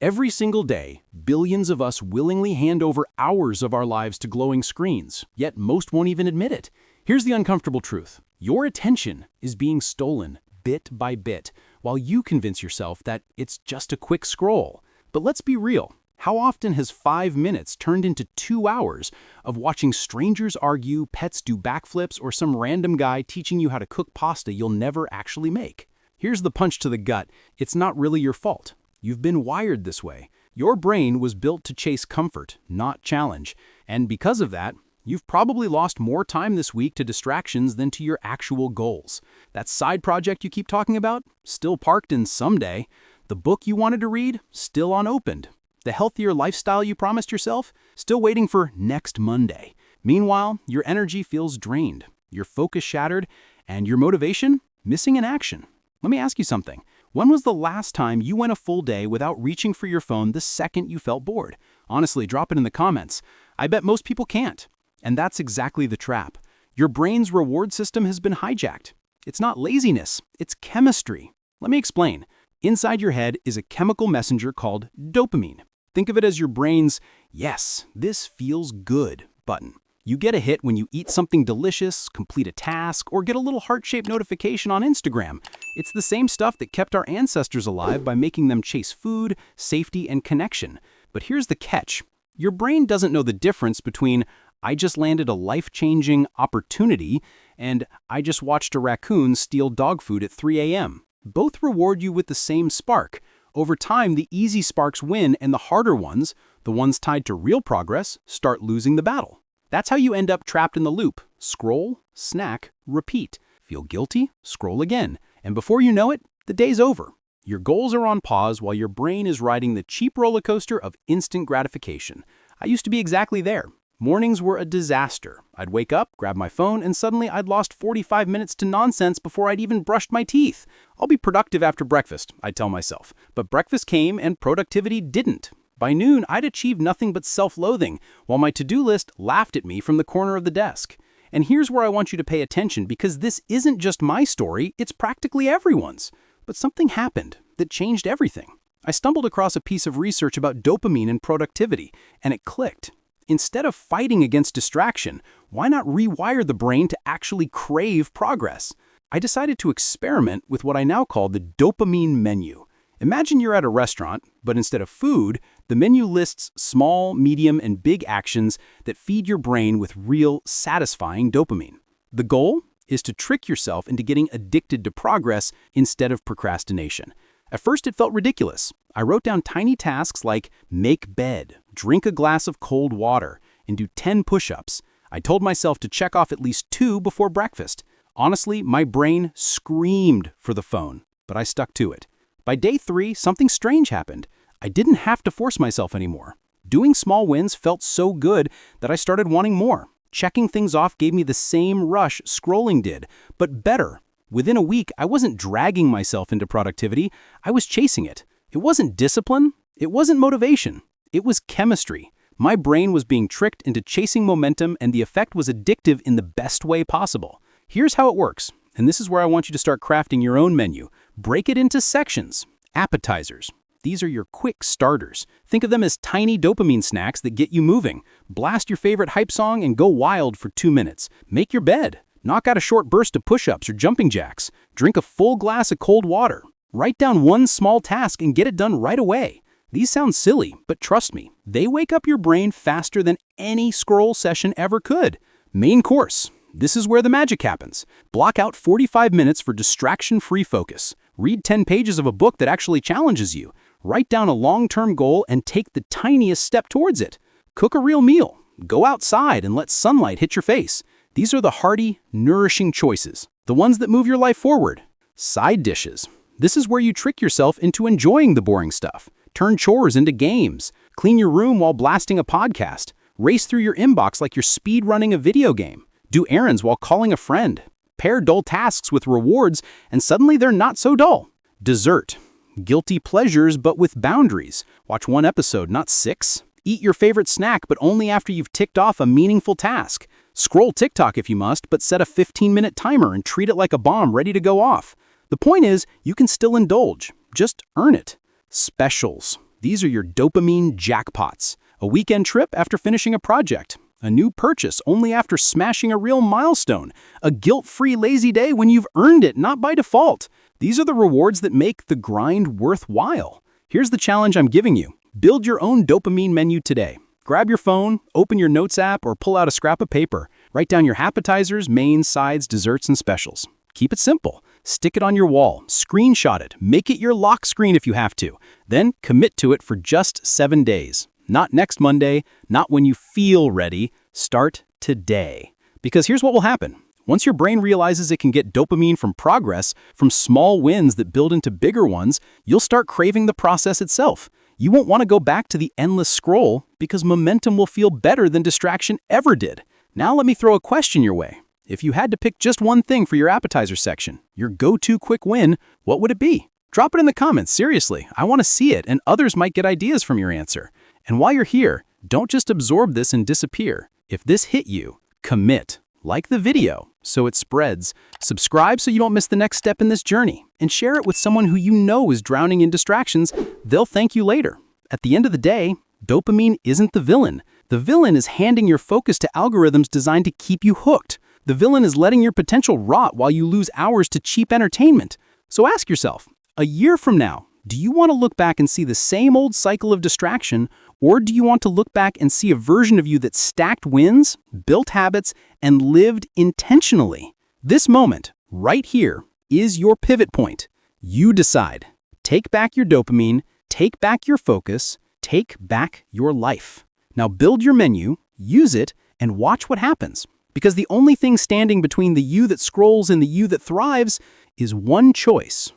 Every single day, billions of us willingly hand over hours of our lives to glowing screens, yet most won't even admit it. Here's the uncomfortable truth. Your attention is being stolen bit by bit, while you convince yourself that it's just a quick scroll. But let's be real. How often has 5 minutes turned into 2 hours of watching strangers argue, pets do backflips, or some random guy teaching you how to cook pasta you'll never actually make? Here's the punch to the gut. It's not really your fault. You've been wired this way. Your brain was built to chase comfort, not challenge. And because of that, you've probably lost more time this week to distractions than to your actual goals. That side project you keep talking about, still parked in someday. The book you wanted to read, still unopened. The healthier lifestyle you promised yourself, still waiting for next Monday. Meanwhile, your energy feels drained, your focus shattered, and your motivation missing in action. Let me ask you something. When was the last time you went a full day without reaching for your phone the second you felt bored? Honestly, drop it in the comments. I bet most people can't. And that's exactly the trap. Your brain's reward system has been hijacked. It's not laziness, it's chemistry. Let me explain. Inside your head is a chemical messenger called dopamine. Think of it as your brain's, "Yes, this feels good" button. You get a hit when you eat something delicious, complete a task, or get a little heart-shaped notification on Instagram. It's the same stuff that kept our ancestors alive by making them chase food, safety, and connection. But here's the catch. Your brain doesn't know the difference between "I just landed a life-changing opportunity" and "I just watched a raccoon steal dog food at 3 a.m." Both reward you with the same spark. Over time, the easy sparks win and the harder ones, the ones tied to real progress, start losing the battle. That's how you end up trapped in the loop. Scroll, snack, repeat. Feel guilty, scroll again. And before you know it, the day's over. Your goals are on pause while your brain is riding the cheap roller coaster of instant gratification. I used to be exactly there. Mornings were a disaster. I'd wake up, grab my phone, and suddenly I'd lost 45 minutes to nonsense before I'd even brushed my teeth. I'll be productive after breakfast, I'd tell myself. But breakfast came and productivity didn't. By noon, I'd achieved nothing but self-loathing, while my to-do list laughed at me from the corner of the desk. And here's where I want you to pay attention, because this isn't just my story, it's practically everyone's. But something happened that changed everything. I stumbled across a piece of research about dopamine and productivity, and it clicked. Instead of fighting against distraction, why not rewire the brain to actually crave progress? I decided to experiment with what I now call the Dopamine Menu. Imagine you're at a restaurant, but instead of food, the menu lists small, medium, and big actions that feed your brain with real, satisfying dopamine. The goal is to trick yourself into getting addicted to progress instead of procrastination. At first, it felt ridiculous. I wrote down tiny tasks like make bed, drink a glass of cold water, and do 10 push-ups. I told myself to check off at least 2 before breakfast. Honestly, my brain screamed for the phone, but I stuck to it. By day 3, something strange happened. I didn't have to force myself anymore. Doing small wins felt so good that I started wanting more. Checking things off gave me the same rush scrolling did, but better. Within a week, I wasn't dragging myself into productivity, I was chasing it. It wasn't discipline, it wasn't motivation, it was chemistry. My brain was being tricked into chasing momentum, and the effect was addictive in the best way possible. Here's how it works, and this is where I want you to start crafting your own menu. Break it into sections. Appetizers. These are your quick starters. Think of them as tiny dopamine snacks that get you moving. Blast your favorite hype song and go wild for 2 minutes. Make your bed. Knock out a short burst of push-ups or jumping jacks. Drink a full glass of cold water. Write down one small task and get it done right away. These sound silly, but trust me, they wake up your brain faster than any scroll session ever could. Main course. This is where the magic happens. Block out 45 minutes for distraction-free focus. Read 10 pages of a book that actually challenges you. Write down a long-term goal and take the tiniest step towards it. Cook a real meal. Go outside and let sunlight hit your face. These are the hearty, nourishing choices, the ones that move your life forward. Side dishes. This is where you trick yourself into enjoying the boring stuff. Turn chores into games. Clean your room while blasting a podcast. Race through your inbox like you're speed running a video game. Do errands while calling a friend. Pair dull tasks with rewards, and suddenly they're not so dull. Dessert. Guilty pleasures, but with boundaries. Watch 1 episode, not 6. Eat your favorite snack, but only after you've ticked off a meaningful task. Scroll TikTok if you must, but set a 15-minute timer and treat it like a bomb ready to go off. The point is, you can still indulge. Just earn it. Specials. These are your dopamine jackpots. A weekend trip after finishing a project. A new purchase only after smashing a real milestone. A guilt-free lazy day when you've earned it, not by default. These are the rewards that make the grind worthwhile. Here's the challenge I'm giving you. Build your own dopamine menu today. Grab your phone, open your notes app, or pull out a scrap of paper. Write down your appetizers, mains, sides, desserts, and specials. Keep it simple. Stick it on your wall, screenshot it, make it your lock screen if you have to. Then commit to it for just 7 days. Not next Monday, not when you feel ready. Start today. Because here's what will happen. Once your brain realizes it can get dopamine from progress, from small wins that build into bigger ones, you'll start craving the process itself. You won't want to go back to the endless scroll because momentum will feel better than distraction ever did. Now let me throw a question your way. If you had to pick just one thing for your appetizer section, your go-to quick win, what would it be? Drop it in the comments, seriously. I want to see it, and others might get ideas from your answer. And while you're here, don't just absorb this and disappear. If this hit you, commit. Like the video so it spreads. Subscribe so you don't miss the next step in this journey. And share it with someone who you know is drowning in distractions. They'll thank you later. At the end of the day, dopamine isn't the villain. The villain is handing your focus to algorithms designed to keep you hooked. The villain is letting your potential rot while you lose hours to cheap entertainment. So ask yourself, a year from now, do you want to look back and see the same old cycle of distraction, or do you want to look back and see a version of you that stacked wins, built habits, and lived intentionally? This moment, right here, is your pivot point. You decide. Take back your dopamine, take back your focus, take back your life. Now build your menu, use it, and watch what happens. Because the only thing standing between the you that scrolls and the you that thrives is one choice.